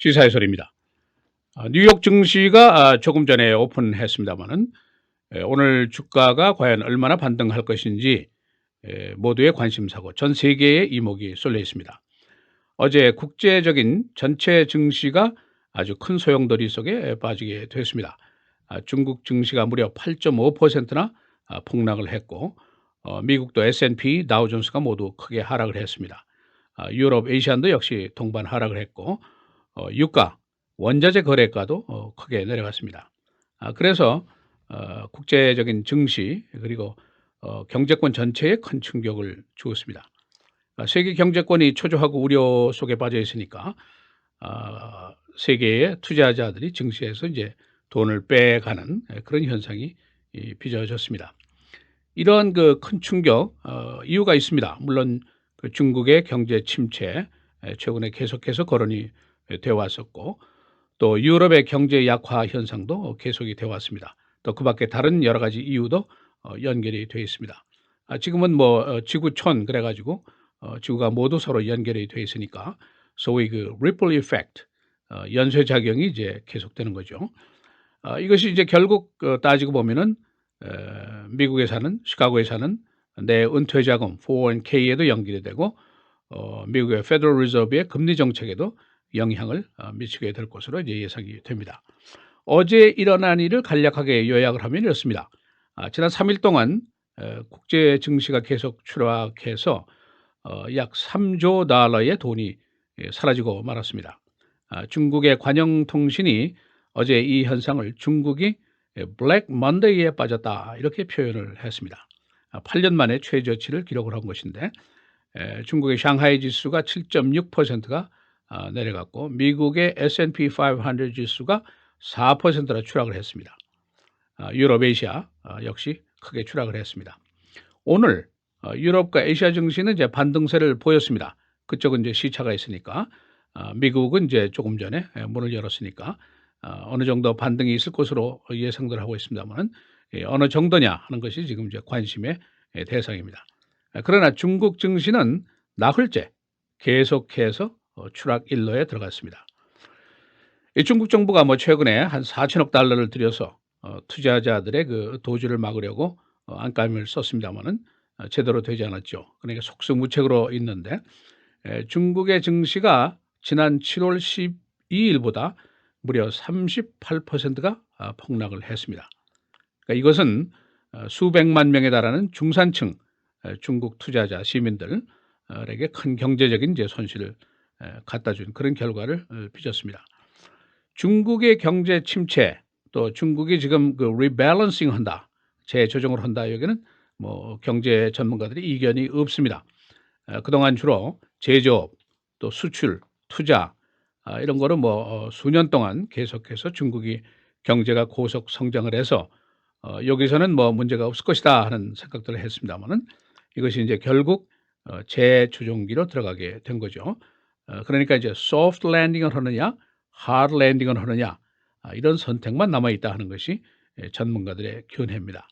시사의 소리입니다. 뉴욕 증시가 조금 전에 오픈했습니다만은 오늘 주가가 과연 얼마나 반등할 것인지 모두의 관심사고 전 세계의 이목이 쏠려 있습니다. 어제 국제적인 전체 증시가 아주 큰 소용돌이 속에 빠지게 됐습니다. 중국 증시가 무려 8.5%나 폭락을 했고 미국도 S&P, 다우존스가 모두 크게 하락을 했습니다. 유럽, 아시안도 역시 동반 하락을 했고 유가, 원자재 거래가도 크게 내려갔습니다. 그래서 국제적인 증시 그리고 경제권 전체에 큰 충격을 주었습니다. 세계 경제권이 초조하고 우려 속에 빠져 있으니까 세계의 투자자들이 증시에서 이제 돈을 빼가는 그런 현상이 빚어졌습니다. 이런 그 큰 충격 이유가 있습니다. 물론 그 중국의 경제 침체 최근에 계속해서 거론이 되어 왔었고 또 유럽의 경제 약화 현상도 계속이 되어 왔습니다. 또 그 밖에 다른 여러 가지 이유도 연결이 되어 있습니다. 지금은 뭐 지구촌 그래가지고 지구가 모두 서로 연결이 되어 있으니까 소위 그 ripple effect 연쇄 작용이 이제 계속되는 거죠. 이것이 이제 결국 따지고 보면은 미국에 사는 시카고에 사는 내 은퇴 자금 401k에도 연결이 되고 미국의 페더럴 리저브의 금리 정책에도 영향을 미치게 될 것으로 이제 예상이 됩니다. 어제 일어난 일을 간략하게 요약을 하면 이렇습니다. 지난 3일 동안 국제 증시가 계속 추락해서 약 3조 달러의 돈이 사라지고 말았습니다. 중국의 관영통신이 어제 이 현상을 중국이 블랙 먼데이에 빠졌다 이렇게 표현을 했습니다. 8년 만에 최저치를 기록을 한 것인데 중국의 상하이 지수가 7.6%가 내려갔고 미국의 S&P 500 지수가 4%나 추락을 했습니다. 유럽, 아시아 역시 크게 추락을 했습니다. 오늘 유럽과 아시아 증시는 이제 반등세를 보였습니다. 그쪽은 이제 시차가 있으니까 미국은 이제 조금 전에 문을 열었으니까 어느 정도 반등이 있을 것으로 예상들 하고 있습니다만 어느 정도냐 하는 것이 지금 이제 관심의 대상입니다. 그러나 중국 증시는 나흘째 계속해서 추락 일로에 들어갔습니다. 이 중국 정부가 뭐 최근에 한 4천억 달러를 들여서 투자자들의 그 도주를 막으려고 안감을 썼습니다만은 제대로 되지 않았죠. 그러니까 속수무책으로 있는데 중국의 증시가 지난 7월 12일보다 무려 38%가 폭락을 했습니다. 그러니까 이것은 수백만 명에 달하는 중산층 중국 투자자 시민들에게 큰 경제적인 이제 손실을 갖다 준 그런 결과를 빚었습니다. 중국의 경제 침체 또 중국이 지금 그 리밸런싱 한다, 재조정을 한다 여기는 뭐 경제 전문가들이 이견이 없습니다. 그동안 주로 제조업 또 수출, 투자 이런 거를 뭐 수년 동안 계속해서 중국이 경제가 고속 성장을 해서 여기서는 뭐 문제가 없을 것이다 하는 생각들을 했습니다만은 이것이 이제 결국 재조정기로 들어가게 된 거죠. 그러니까 이제 소프트 랜딩을 하느냐, 하드 랜딩을 하느냐 이런 선택만 남아 있다 하는 것이 전문가들의 견해입니다.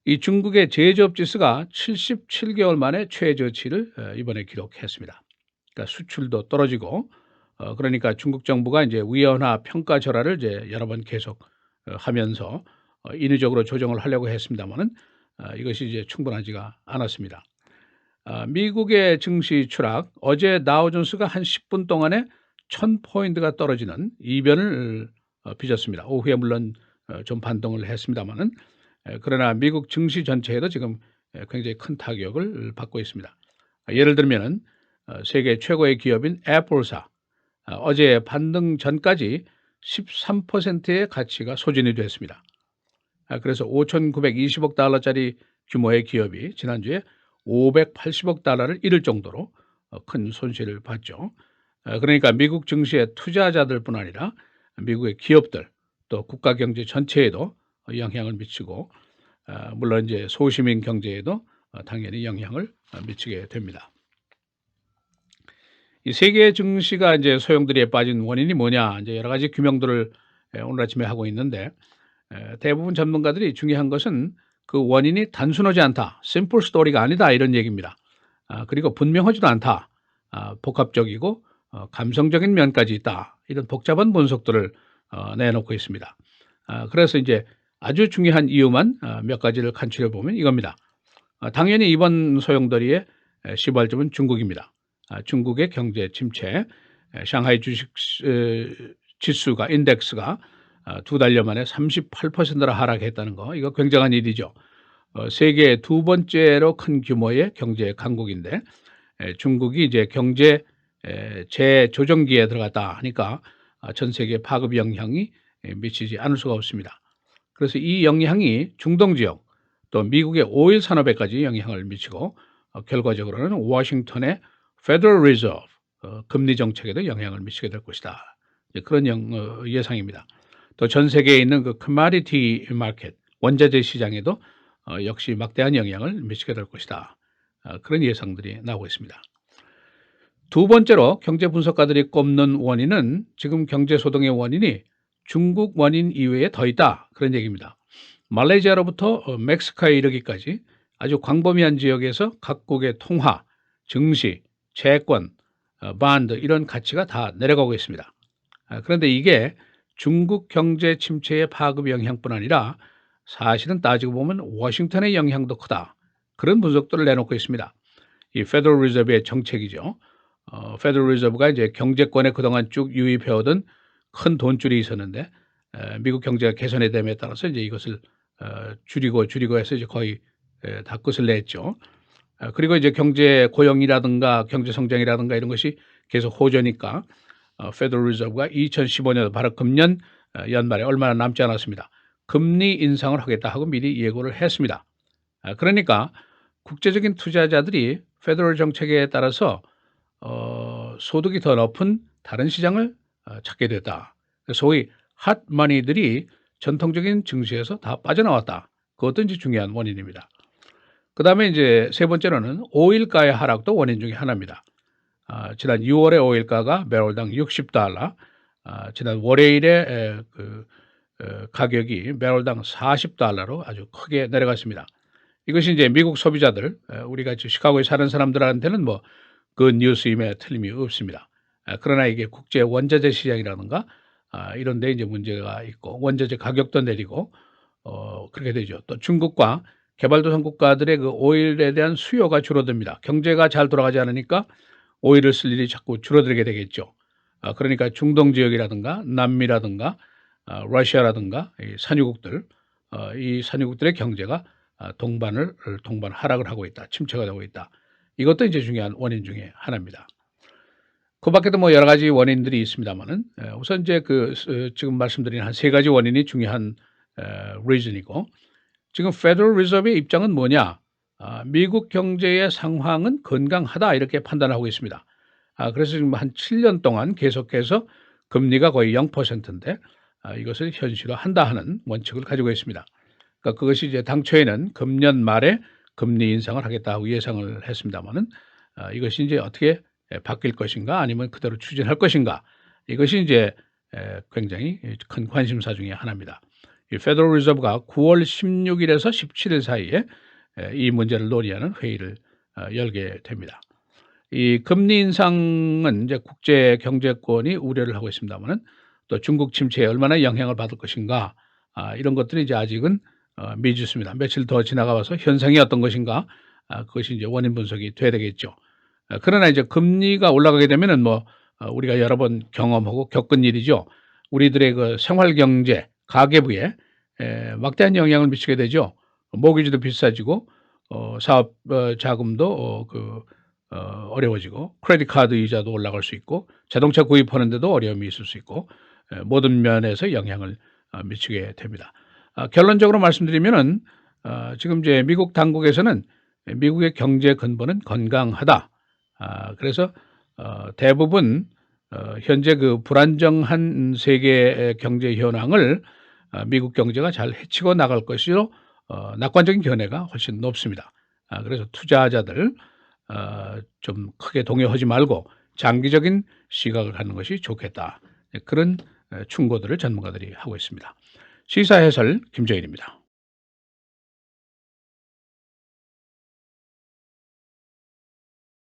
이 중국의 제조업 지수가 77개월 만에 최저치를 이번에 기록했습니다. 그러니까 수출도 떨어지고 그러니까 중국 정부가 이제 위원화 평가 절하를 이제 여러 번 계속 하면서 인위적으로 조정을 하려고 했습니다만은 이것이 이제 충분하지가 않았습니다. 미국의 증시 추락, 어제 다우존스가 한 10분 동안에 1000포인트가 떨어지는 이변을 빚었습니다. 오후에 물론 좀 반등을 했습니다만은 그러나 미국 증시 전체에도 지금 굉장히 큰 타격을 받고 있습니다. 예를 들면은 세계 최고의 기업인 애플사 어제 반등 전까지 13%의 가치가 소진이 됐습니다. 그래서 5,920억 달러짜리 규모의 기업이 지난주에 580억 달러를 잃을 정도로 큰 손실을 봤죠. 그러니까 미국 증시의 투자자들뿐 아니라 미국의 기업들 또 국가 경제 전체에도 영향을 미치고 물론 이제 소시민 경제에도 당연히 영향을 미치게 됩니다. 이 세계 증시가 이제 소용돌이에 빠진 원인이 뭐냐 이제 여러 가지 규명들을 오늘 아침에 하고 있는데 대부분 전문가들이 중요한 것은 그 원인이 단순하지 않다, 심플 스토리가 아니다 이런 얘기입니다. 그리고 분명하지도 않다, 복합적이고 감성적인 면까지 있다. 이런 복잡한 분석들을 내놓고 있습니다. 그래서 이제 아주 중요한 이유만 몇 가지를 간추려 보면 이겁니다. 당연히 이번 소용돌이의 시발점은 중국입니다. 중국의 경제 침체, 상하이 주식 지수가 인덱스가 2달여 만에 38%나 하락했다는 거, 이거 굉장한 일이죠. 세계 두 번째로 큰 규모의 경제 강국인데 중국이 이제 경제 재조정기에 들어갔다 하니까 전 세계 파급 영향이 미치지 않을 수가 없습니다. 그래서 이 영향이 중동 지역 또 미국의 오일 산업에까지 영향을 미치고 결과적으로는 워싱턴의 Federal Reserve 금리 정책에도 영향을 미치게 될 것이다. 그런 예상입니다. 또 전 세계에 있는 그 commodity market 원자재 시장에도 역시 막대한 영향을 미치게 될 것이다. 그런 예상들이 나오고 있습니다. 두 번째로 경제 분석가들이 꼽는 원인은 지금 경제 소동의 원인이 중국 원인 이외에 더 있다. 그런 얘기입니다. 말레이시아로부터 멕시코에 이르기까지 아주 광범위한 지역에서 각국의 통화, 증시, 채권, 반드 이런 가치가 다 내려가고 있습니다. 그런데 이게 중국 경제 침체의 파급 영향뿐 아니라 사실은 따지고 보면 워싱턴의 영향도 크다. 그런 분석들을 내놓고 있습니다. 이 페더럴 리저브의 정책이죠. 페더럴 리저브가 이제 경제권에 그동안 쭉 유입해오던 큰 돈줄이 있었는데 미국 경제가 개선됨에 따라서 이제 이것을 줄이고 해서 이제 거의 다 끝을 냈죠. 그리고 이제 경제 고용이라든가 경제 성장이라든가 이런 것이 계속 호조니까 페더럴 리저브가 2015년 바로 금년 연말에 얼마 남지 않았습니다. 금리 인상을 하겠다 하고 미리 예고를 했습니다. 그러니까 국제적인 투자자들이 페더럴 정책에 따라서 소득이 더 높은 다른 시장을 찾게 됐다. 소위 핫머니들이 전통적인 증시에서 다 빠져나왔다. 그것도 이제 중요한 원인입니다. 그 다음에 이제 세 번째로는 오일가의 하락도 원인 중에 하나입니다. 지난 6월에 오일가가 배럴당 60달러, 지난 월요일에 가격이 배럴당 40달러로 아주 크게 내려갔습니다. 이것이 이제 미국 소비자들, 우리가 시카고에 사는 사람들한테는 뭐 그 뉴스임에 틀림이 없습니다. 그러나 이게 국제 원자재 시장이라든가 이런 데 이제 문제가 있고 원자재 가격도 내리고 그렇게 되죠. 또 중국과 개발도상 국가들의 그 오일에 대한 수요가 줄어듭니다. 경제가 잘 돌아가지 않으니까 오일을 쓸 일이 자꾸 줄어들게 되겠죠. 그러니까 중동 지역이라든가 남미라든가 러시아라든가 이 산유국들, 이 산유국들의 경제가 동반 하락을 하고 있다. 침체가 되고 있다. 이것도 이제 중요한 원인 중에 하나입니다. 그 밖에도 뭐 여러 가지 원인들이 있습니다만은 우선 이제 지금 말씀드린 한 세 가지 원인이 중요한 reason이고 지금 Federal Reserve의 입장은 뭐냐? 미국 경제의 상황은 건강하다 이렇게 판단하고 있습니다. 그래서 지금 한 7년 동안 계속해서 금리가 거의 0%인데 이것을 현실화한다 하는 원칙을 가지고 있습니다. 그러니까 그것이 이제 당초에는 금년 말에 금리 인상을 하겠다고 예상을 했습니다만은 이것이 이제 어떻게 바뀔 것인가 아니면 그대로 추진할 것인가 이것이 이제 굉장히 큰 관심사 중에 하나입니다. 이 페더럴 리저브가 9월 16일에서 17일 사이에 이 문제를 논의하는 회의를 열게 됩니다. 이 금리 인상은 이제 국제 경제권이 우려를 하고 있습니다만은 또 중국 침체에 얼마나 영향을 받을 것인가 이런 것들이 이제 아직은 미지수입니다. 며칠 더 지나가 봐서 현상이 어떤 것인가 그것이 이제 원인 분석이 돼야 되겠죠. 그러나 이제 금리가 올라가게 되면은 뭐 우리가 여러 번 경험하고 겪은 일이죠. 우리들의 그 생활 경제 가계부에 막대한 영향을 미치게 되죠. 모기지도 비싸지고 사업 자금도 어려워지고 크레딧 카드 이자도 올라갈 수 있고 자동차 구입하는데도 어려움이 있을 수 있고 모든 면에서 영향을 미치게 됩니다. 결론적으로 말씀드리면은 지금 이제 미국 당국에서는 미국의 경제 근본은 건강하다. 그래서 대부분 현재 그 불안정한 세계 경제 현황을 미국 경제가 잘 헤치고 나갈 것이로 낙관적인 견해가 훨씬 높습니다. 그래서 투자자들 좀 크게 동요하지 말고 장기적인 시각을 갖는 것이 좋겠다. 그런 충고들을 전문가들이 하고 있습니다. 시사 해설 김정일입니다.